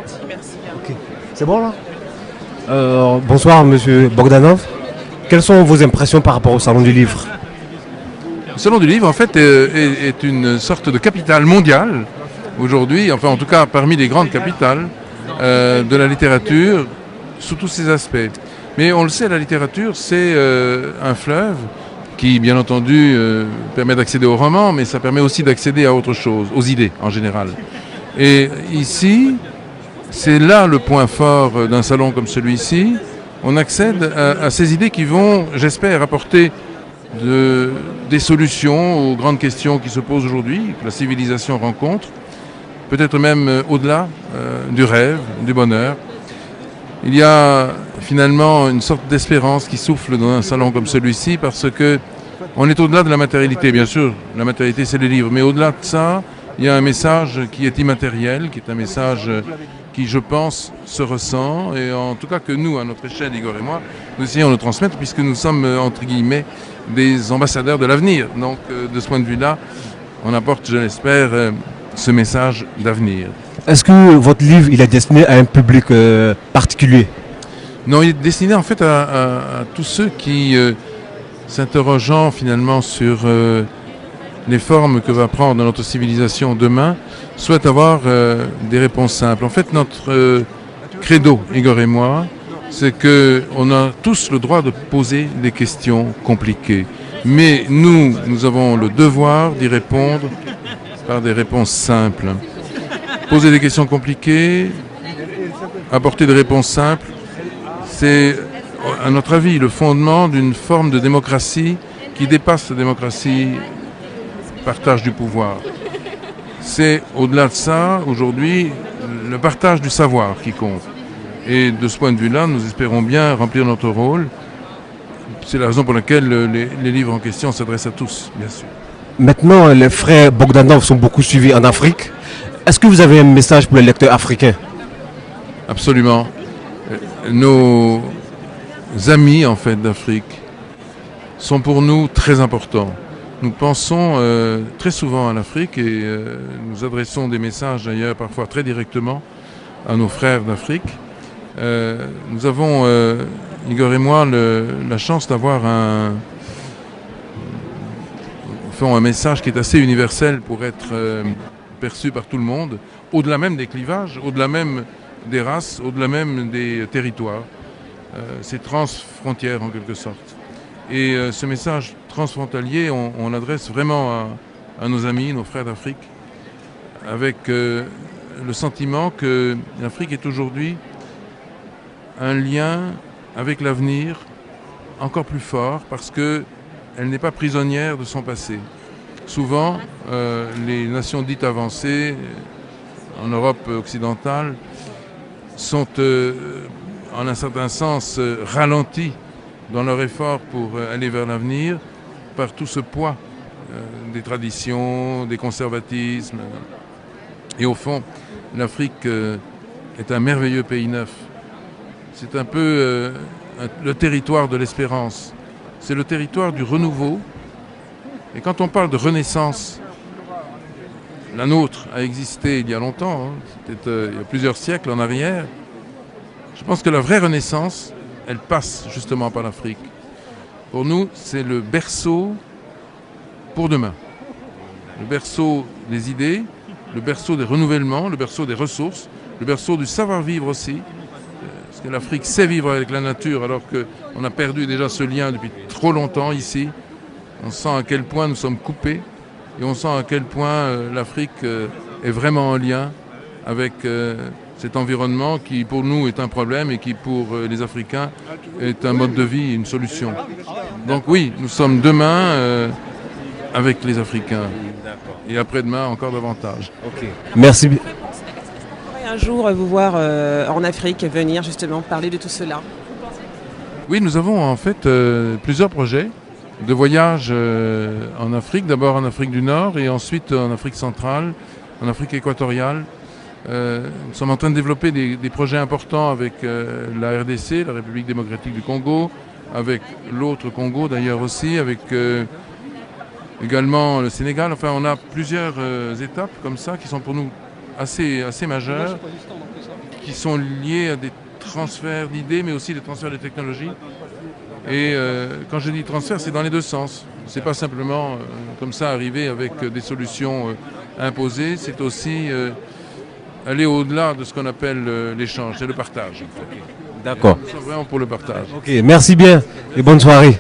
gentil, merci. Ok. C'est bon là? Bonsoir Monsieur Bogdanov. Quelles sont vos impressions par rapport au Salon du Livre? Le Salon du Livre, en fait, est une sorte de capitale mondiale aujourd'hui, enfin en tout cas parmi les grandes capitales de la littérature sous tous ses aspects. Mais on le sait, la littérature, c'est un fleuve qui, bien entendu, permet d'accéder aux romans, mais ça permet aussi d'accéder à autre chose, aux idées en général. Et ici, c'est là le point fort d'un salon comme celui-ci. On accède à ces idées qui vont, j'espère, apporter des solutions aux grandes questions qui se posent aujourd'hui, que la civilisation rencontre, peut-être même au-delà du rêve, du bonheur. Il y a finalement une sorte d'espérance qui souffle dans un salon comme celui-ci parce que on est au-delà de la matérialité. Bien sûr, la matérialité c'est les livres, mais au-delà de ça, il y a un message qui est immatériel, qui est un message qui, je pense, se ressent et en tout cas que nous, à notre échelle, Igor et moi, nous essayons de transmettre puisque nous sommes, entre guillemets, des ambassadeurs de l'avenir. Donc, de ce point de vue-là, on apporte, je l'espère, ce message d'avenir. Est-ce que votre livre il est destiné à un public particulier? Non, il est destiné en fait à tous ceux qui, s'interrogeant finalement sur les formes que va prendre notre civilisation demain, souhaitent avoir des réponses simples. En fait, notre credo, Igor et moi, c'est qu'on a tous le droit de poser des questions compliquées. Mais nous avons le devoir d'y répondre par des réponses simples. Poser des questions compliquées, apporter des réponses simples, c'est, à notre avis, le fondement d'une forme de démocratie qui dépasse la démocratie partage du pouvoir. C'est, au-delà de ça, aujourd'hui, le partage du savoir qui compte. Et de ce point de vue-là, nous espérons bien remplir notre rôle. C'est la raison pour laquelle les livres en question s'adressent à tous, bien sûr. Maintenant, les frères Bogdanov sont beaucoup suivis en Afrique. Est-ce que vous avez un message pour les lecteurs africains? Absolument. Nos amis, en fait, d'Afrique sont pour nous très importants. Nous pensons très souvent à l'Afrique et nous adressons des messages, d'ailleurs, parfois très directement à nos frères d'Afrique. Nous avons, Igor et moi, la chance d'avoir un message qui est assez universel pour être perçu par tout le monde, au-delà même des clivages, au-delà même des races, au-delà même des territoires. C'est transfrontière en quelque sorte. Et ce message transfrontalier, on l'adresse vraiment à nos amis, nos frères d'Afrique, avec le sentiment que l'Afrique est aujourd'hui un lien avec l'avenir encore plus fort parce qu'elle n'est pas prisonnière de son passé. Souvent, les nations dites avancées en Europe occidentale sont en un certain sens ralenties dans leur effort pour aller vers l'avenir par tout ce poids des traditions, des conservatismes. Et au fond, l'Afrique est un merveilleux pays neuf. C'est un peu le territoire de l'espérance. C'est le territoire du renouveau. Et quand on parle de renaissance, la nôtre a existé il y a longtemps, c'était il y a plusieurs siècles en arrière. Je pense que la vraie renaissance, elle passe justement par l'Afrique. Pour nous, c'est le berceau pour demain. Le berceau des idées, le berceau des renouvellements, le berceau des ressources, le berceau du savoir-vivre aussi. Parce que l'Afrique sait vivre avec la nature alors qu'on a perdu déjà ce lien depuis trop longtemps ici. On sent à quel point nous sommes coupés et on sent à quel point l'Afrique est vraiment en lien avec cet environnement qui pour nous est un problème et qui pour les Africains est un mode de vie, une solution. Donc oui, nous sommes demain avec les Africains et après-demain encore davantage. Okay. Merci. Un jour vous voir en Afrique, venir justement parler de tout cela. Oui, nous avons en fait plusieurs projets de voyage en Afrique, d'abord en Afrique du Nord et ensuite en Afrique centrale, en Afrique équatoriale. Nous sommes en train de développer des projets importants avec la RDC, la République démocratique du Congo, avec l'autre Congo d'ailleurs aussi, avec également le Sénégal. Enfin, on a plusieurs étapes comme ça qui sont pour nous assez majeures. qui sont liés à des transferts d'idées, mais aussi des transferts de technologies. Et quand je dis transfert, c'est dans les deux sens. C'est pas simplement comme ça arriver avec des solutions imposées, c'est aussi aller au-delà de ce qu'on appelle l'échange, c'est le partage. En fait. D'accord. Nous sommes vraiment pour le partage. Ok, merci bien et bonne soirée.